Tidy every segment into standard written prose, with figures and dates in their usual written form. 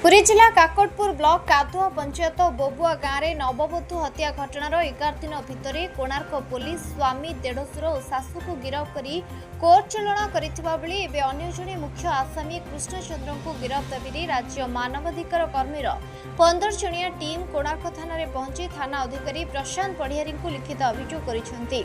पुरी जिला काकटपुर ब्लॉक कादुआ पंचायत बोबुआ गाँव में नवबधू हत्या घटनार 11 दिन भितर कोणार्क पुलिस स्वामी देढ़शुर और शाशु को गिरफ्त कर कोर्ट चलाण करे अन्य जड़े मुख्य आसामी कृष्णचंद्र को गिरफ्त दाबी राज्य मानवाधिकार कर्मीर 15 जणिया टीम कोणार्क थाना पहुंची थाना अधिकारी प्रशांत पढ़ियारी को लिखित अभियोग कर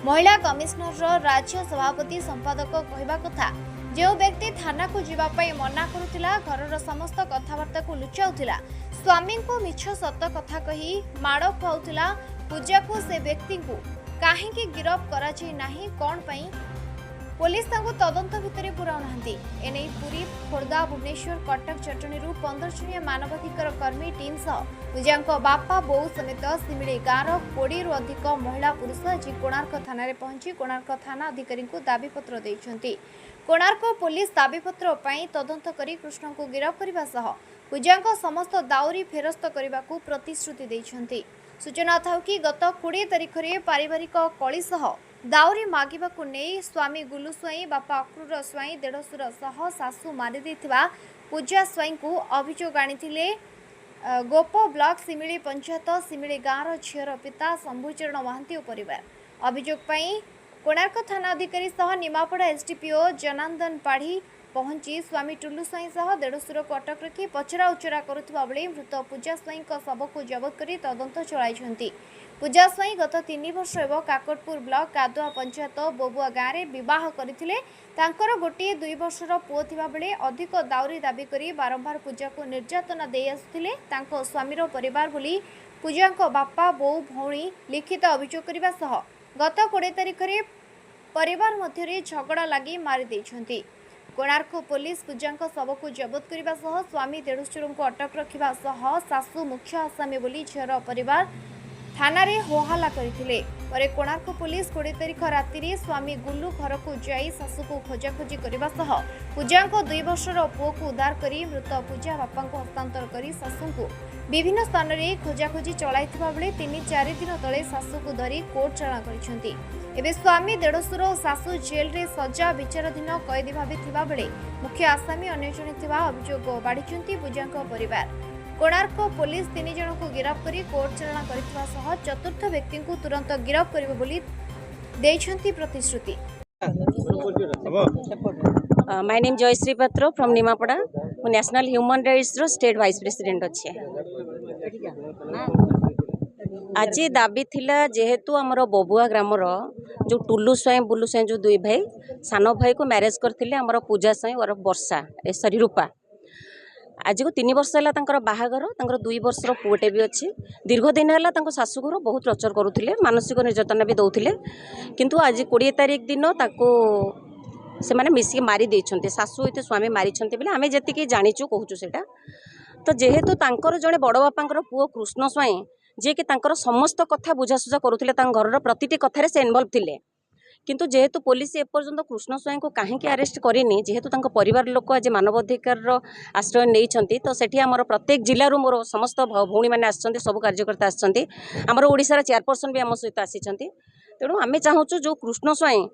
महिला कमिशनर राज्य सभापति संपादक कहवा कथा जो व्यक्ति थाना को जीवाई मना करुला घर समस्त कथबार्ता को लुचाऊला स्वामी को मिछ सत कथा कही माड़ खुआउला पूजा को से व्यक्ति को कहीं गिरफ्त करा नहीं कौन पाई पुलिस तदंत भितर पुराउना एने पुरी खोर्धा भुवनेश्वर कटक चटणी 15 जणिया मानवाधिकार कर्मी टीम सह पूजा बापा बोऊ समेत सिमिली गाँव 20 रु अधिक महिला पुरुष आज कोणार्क थाना पहुंची कोणार्क थाना अधिकारी को दाबीपत्र देइछंती। कोणार्क पुलिस दाबीपत्र तदंत करी कृष्ण को गिरफ्त करने सह पूजा समस्त दाउरी फेरस्त करने को प्रतिश्रुति देइछंती। सूचना था कि गत 20 तारिख में पारिवारिक कली सह दाउरी मागिबा को नहीं स्वामी गुलु स्वाई बापा अक्रूर स्वाई देढ़शुर सह शाशु मारी पूजा स्वाई को अभियोग आनी गोप ब्लॉक सिमिली पंचायत सिमिली गाँव झीर पिता शंभुचरण महांती परिवार अभियोग कोणार्क थाना अधिकारी सह निमापड़ा एसडीपीओ जनार्दन पाढ़ी पहुंची स्वामी टुलु स्वाई सह देढ़शुर को अटक रखी पचरा उचरा करुवा बेले मृत पूजा स्वाई शव को जबत कर तदंत चलाई। पूजा स्वाई गत 3 वर्ष एवं काकटपुर ब्लॉक कादुआ पंचायत बोबुआ गाँव में बह करते गोटे 2 वर्षर पुओ थिबा बेले अधिक दाउरी दाबी करी बारंबार पूजा को निर्यातना दे आसुथिले स्वामीर परिवार बोली पूजा बापा बोऊ भौणी लिखित अभियोग करने सह गत 20 तारिख में परिवार मध्य झगड़ा लगी मारी देइछंती। कोणार्क पुलिस पूजा शव को जबत करने सह स्वामी देढ़शुर को अटक रखा सह शाशु मुख्य आसामी बोली झीर परिवार थाना रे होहल्ला करथिले। परे कोणार्क पुलिस 20 तारिख राति स्वामी गुल्लू घर को जाई शाशु को खोजाखोजी करने सह पूजा 2 वर्षर पुओ को उद्धार करी मृत पूजा बापा को हस्तांतर करी शाशु को विभिन्न स्थान में खोजाखोजी चलाइथिबा बेले 3-4 दिन तले शाशु को धरी कोर्ट चालाण करिसेंती। एबे स्वामी देढ़शुर और शाशु जेल रे सजा विचाराधीन कैदी भाव थिबा बेले मुख्य आसामी अन्य जणे थिबा अभियोग बाढ़िसेंती पूजा परिवार। कोणार्क पुलिस 3 जन को गिरफ्त कर कोर्ट चालाण करथिबा सह चतुर्थ व्यक्ति को तुरंत गिरफ्त करिवे बोली देइछंती प्रतिश्रुति। My name Jayashree Patra from Nimapada national human rights रो स्टेट वाइस प्रेसिडेंट अच्छे। आज दाबी थिला जेहेतु आमर बोबुआ ग्रामर जो टुलु स्वाई बुलु स्वाई जो 2 भाई सान भाई को मैरेज करथिले आमर पूजा स्वाई और वर्षा सरी रूपा आज को 3 वर्ष है बाहागर 2 वर्षर पुओटे भी अच्छी दीर्घ दिन है शाशुघर बहुत प्रचार करुले मानसिक निर्यातना भी दौले किंतु आज 20 तारिख दिन से माने मिसिक मारी देइछन्ते शाशु होते स्वामी मारी बोले आम जी जाचु कहूँ से तो जेहेतु तांकर जड़े बड़ बापांकर पुओ कृष्ण स्वाई जे कि तांकर समस्त कथा बुझासुझा करुले घर प्रतिटी कथार से इनवल्व थिले किंतु जेहेतु पुलिस एपर्यंत कृष्ण स्वाई को कहीं अरेस्ट करनी जेहेतु तांको परिवार लोक आज मानवाधिकार आश्रय नहीं तो सेठी आमर प्रत्येक जिलूर मोर समस्त भौणी मैंने आसछन्ते सब कार्यकर्ता आसछन्ते आमर ओडिशार चेयरपर्सन भी आम सहित आसीछन्ते तेणु आम चाहूँ जो कृष्ण स्वाई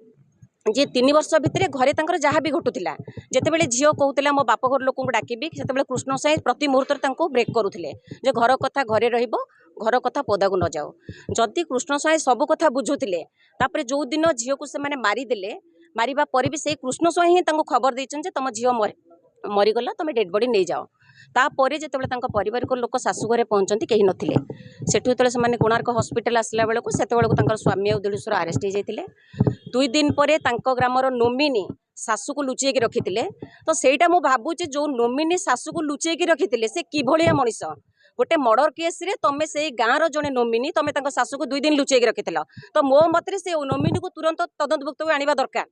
जे 3 वर्ष भितर घरे तांकर जहाँ भी घटुला जितेबाला झील कहूला मो बाप घर लोक डाकिबी से कृष्ण स्वाई प्रति मुहूर्त ब्रेक करुले जे घर कथा घरे रहिबो घर कथा पदा को न जाओ जदि कृष्ण स्वाई सब कथा बुझुले तापर जो दिन झील को से मारिदेले मारिबा पर भी से कृष्ण स्वाई ही खबर देइछन जे तुम झील मरीगला तुम डेड बॉडी नहीं जाओ तापर जिते पारिवारिक लोक शाशु घरे पहुंचती कहीं नथिले सेठु जो कोणार्क हॉस्पिटल आसला बेलू से स्वामी और देढ़शुर अरेस्ट हो जाते 2 दिन पर ग्रामर नोमिनी शाशु को लुचेक रखी तो सहीटा मु भावुचे जो नोमिनी शाशु को लुचेक रखी से किभलिया मनीष गोटे मर्डर केस रे तुम से गाँव जड़े नोमिनी तुम शाशु को 2 दिन लुचेक रखी तो मो मत से नोमिनी को तुरंत तदंतभुक्त आने दरकार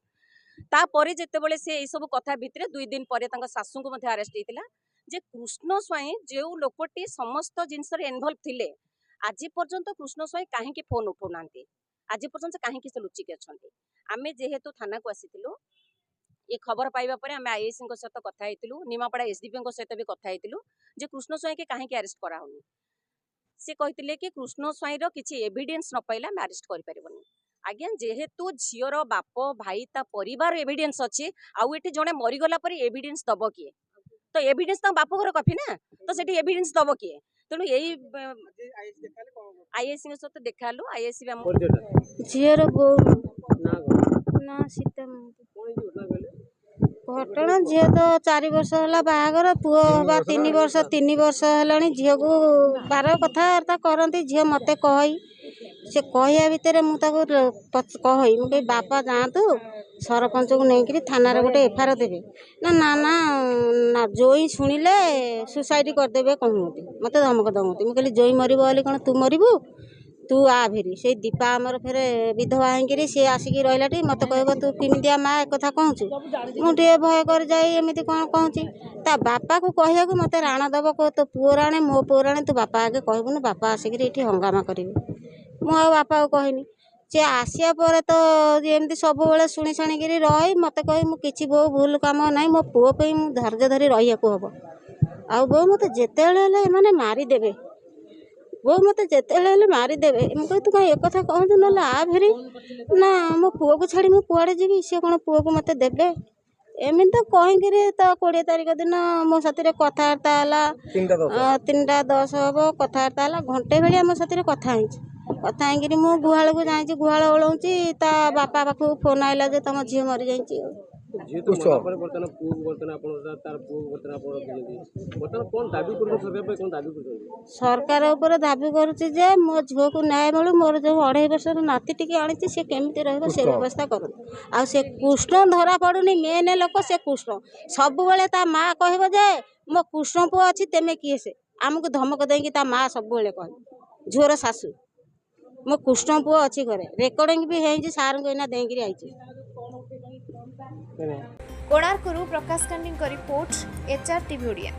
तापर जितेबाला से यही सब कथा भितर 2 दिन पर शाशु को अरेस्ट होता जे कृष्ण स्वाई जो लोकटी समस्त जिनस इनवल्व थिले आज पर्यंत कृष्ण स्वाई कहीं फोन उठाऊना आज पर्यंत कहीं से लुचिकी अच्छा आम जेहेतु थाना को आसीलु ये खबर पाइबा पर आम आईएस सहित कथा निमापड़ा एसडीपी सहित भी कथा जे कृष्ण स्वाई के कहीं अरेस्ट कराऊनी से कहते कि कृष्ण स्वाई किसी एविडेंस न पाइला आम अरेस्ट करें आज्ञा जेहेतु झीर बाप भाई ता परिवार एविडेंस अच्छी आउ ये जड़े मरीगला पर एविडेंस दब किए तो एविडेंस तो बाप घर कफी ना तो सेठी एविडेंस दब किए तेणु यही आईएससी सहित देखालु आईएससी झीर बो ना सीता घटना झी तो 4 वर्ष है बाहागर पुओ हवा 3 वर्ष 3 वर्ष है झील को बार कथबार्ता करती झी मत कही से कहया भितर मुझे कही मुझे बापा जातु सरपंच को लेकिन थाना गोटे एफआईआर देवे ना ना ना ना जोई शुणिले सुसाइड करदे कहते मत धमक दमती मुझे जोई मरब कौन तू मरबू तू आ फेरी से दीपा आमर फेर विधवा होकर सी आसिक रही मत कह तू किमिया माँ एक कथा कहूँ मुझे भय कर जाए एमती कौन कहूँ ता बापा को कहया मत राण दब कह तो पुओ राणे मो पुओ राणे तू बापा आगे कहबुन बापा आसिक ये हंगामा करेंगे मुझे बापा को कहनी सी आसिया पर तो एमती सब शुणी शुणिक रही मत कह मुझे बो भूल काम ना मो पुओ पे धैर्य धरी रही हम आ बो मत जिते मैंने मारिदेवे वो मत जिते मारिदेवे मुझे तू कहीं एक कथा कहूँ ना आ फेरी ना मो पुओ को छाड़ी मुझे कुआड़े जी सी कौन पुओ को मत देवे एमती तो कहीं तो 20 तारीख दिन मो साथी कथबार्ता है 3:10 हम कथबार्ता है घंटे भाई मो साथी कथा होकर मु गुहाल को जाइए गुहाल ओलाऊँची ता बापा पाखु फोन आइला जे तुम झील मरी जा सरकार ऊपर दाबी करुच्ची जे मो झील को न्याय मिलू मोर जो 2.5 वर्षर नाती टी आनी से केमी रही व्यवस्था कर कृष्ण धरा पड़ुनी मेन लोक से कृष्ण सब ता माँ कह मो कृष्ण पुओ अच्छी तेमे किए से आमको धमक देंगे ता माँ सब कह झीवर शाशु मो कृष्ण पुओ अच्छी घरे रेकर्डिंग भी है सार को इना देंगे आई कोणार्करू प्रकाश कांडी रिपोर्ट एचआर टीवी ओडिया।